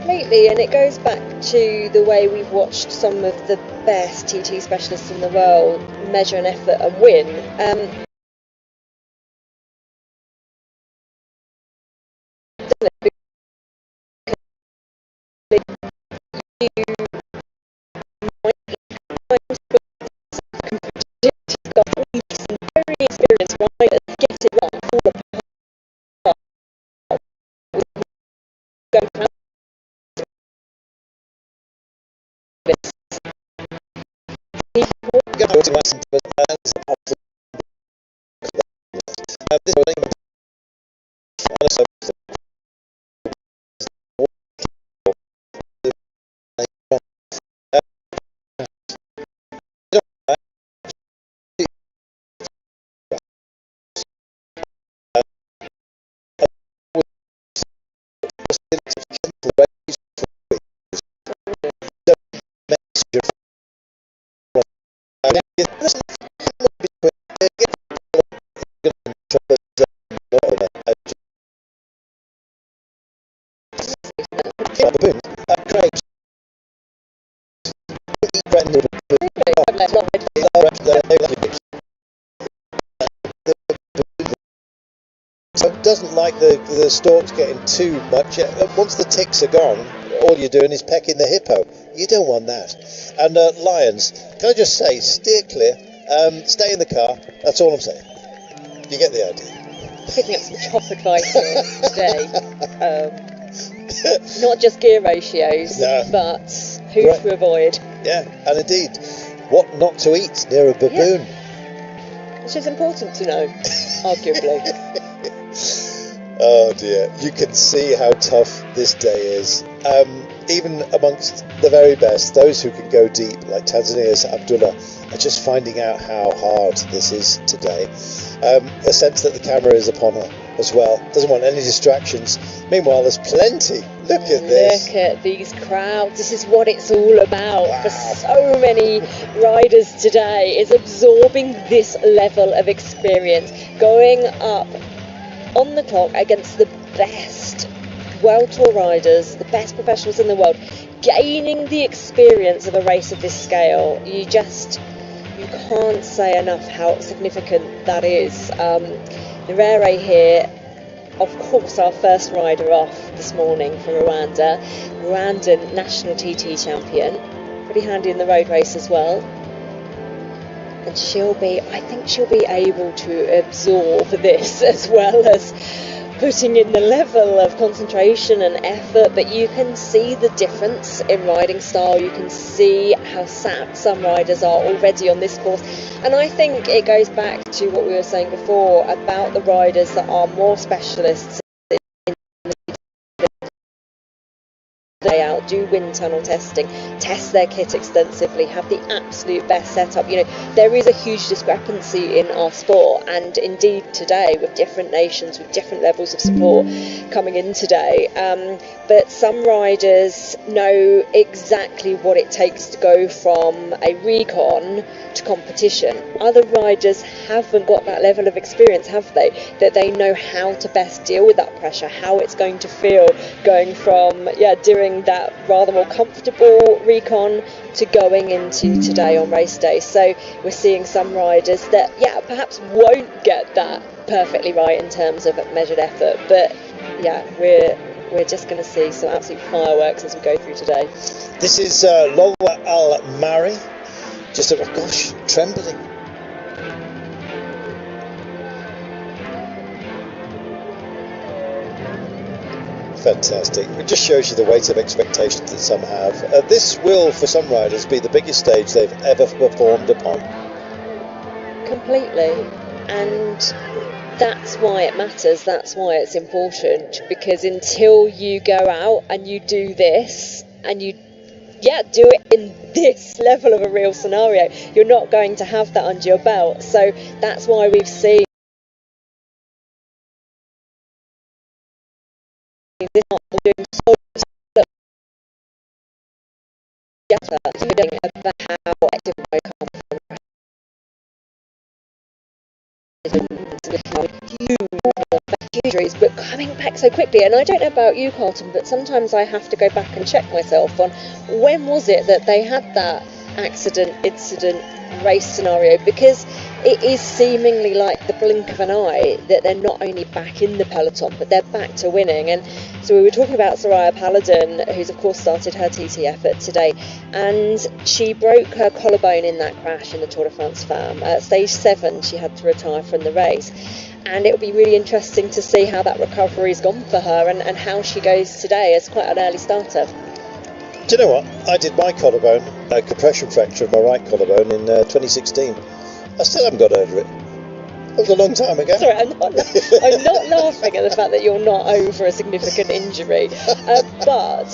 Completely, and it goes back to the way we've watched some of the best TT specialists in the world measure an effort and win. Very experienced riders get it wrong, fall apart. So doesn't like the stalks getting too much. Once the ticks are gone, all you're doing is pecking the hippo. You don't want that. And lions, can I just say, steer clear, stay in the car. That's all I'm saying. You get the idea. Picking up some top advice here today. Not just gear ratios, but who to avoid. Yeah, and indeed, what not to eat near a baboon. Yeah. Which is important to know, arguably. Oh dear, you can see how tough this day is. Even amongst the very best, those who can go deep, like Tanzania's Abdullah, are just finding out how hard this is today. A sense that the camera is upon her as well, doesn't want any distractions. Meanwhile, there's plenty. Look at this. Look at these crowds. This is what it's all about for so many riders today, is absorbing this level of experience, going up on the clock against the best World Tour riders, the best professionals in the world, gaining the experience of a race of this scale. You can't say enough how significant that is. Nerere here, of course, our first rider off this morning for Rwanda, Rwandan national TT champion, pretty handy in the road race as well. And I think she'll be able to absorb this as well as putting in the level of concentration and effort, but you can see the difference in riding style. You can see how sapped some riders are already on this course, and I think it goes back to what we were saying before about the riders that are more specialists out, do wind tunnel testing, test their kit extensively, have the absolute best setup. There is a huge discrepancy in our sport, and indeed today, with different nations with different levels of support coming in today, but some riders know exactly what it takes to go from a recon to competition. Other riders haven't got that level of experience, have they? That they know how to best deal with that pressure, how it's going to feel going from doing that rather more comfortable recon to going into today on race day. So we're seeing some riders that perhaps won't get that perfectly right in terms of measured effort, but we're just going to see some absolute fireworks as we go through today. This is Lola Al Mari, just trembling. Fantastic. It just shows you the weight of expectations that some have. This will, for some riders, be the biggest stage they've ever performed upon. Completely. And that's why it matters, that's why it's important, because until you go out and you do this, and you do it in this level of a real scenario, you're not going to have that under your belt. So that's why we've seen this doing so about how active I come from. Huge injuries, but coming back so quickly. And I don't know about you, Carlton, but sometimes I have to go back and check myself on when was it that they had that incident, race scenario, because it is seemingly like the blink of an eye that they're not only back in the peloton, but they're back to winning. And so we were talking about Soraya Paladin, who's of course started her TT effort today, and she broke her collarbone in that crash in the Tour de France Femme. At stage 7, she had to retire from the race. And it'll be really interesting to see how that recovery's gone for her and how she goes today as quite an early starter. Do you know what? I did my collarbone, a compression fracture of my right collarbone in 2016. I still haven't got over it. It was a long time ago. Sorry, I'm not laughing at the fact that you're not over a significant injury, but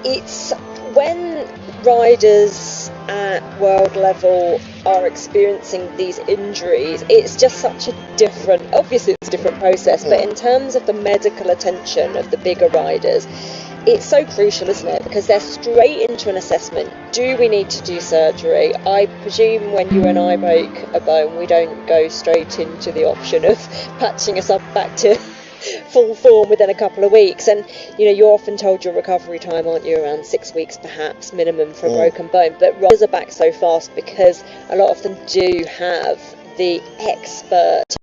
it's when riders at world level are experiencing these injuries, it's just such a different, obviously it's a different process, but in terms of the medical attention of the bigger riders, it's so crucial, isn't it? Because they're straight into an assessment. Do we need to do surgery? I presume when you and I break a bone, we don't go straight into the option of patching us up back to full form within a couple of weeks. And you know, you're often told your recovery time, aren't you, around 6 weeks perhaps minimum for a broken bone. But riders are back so fast because a lot of them do have the experts.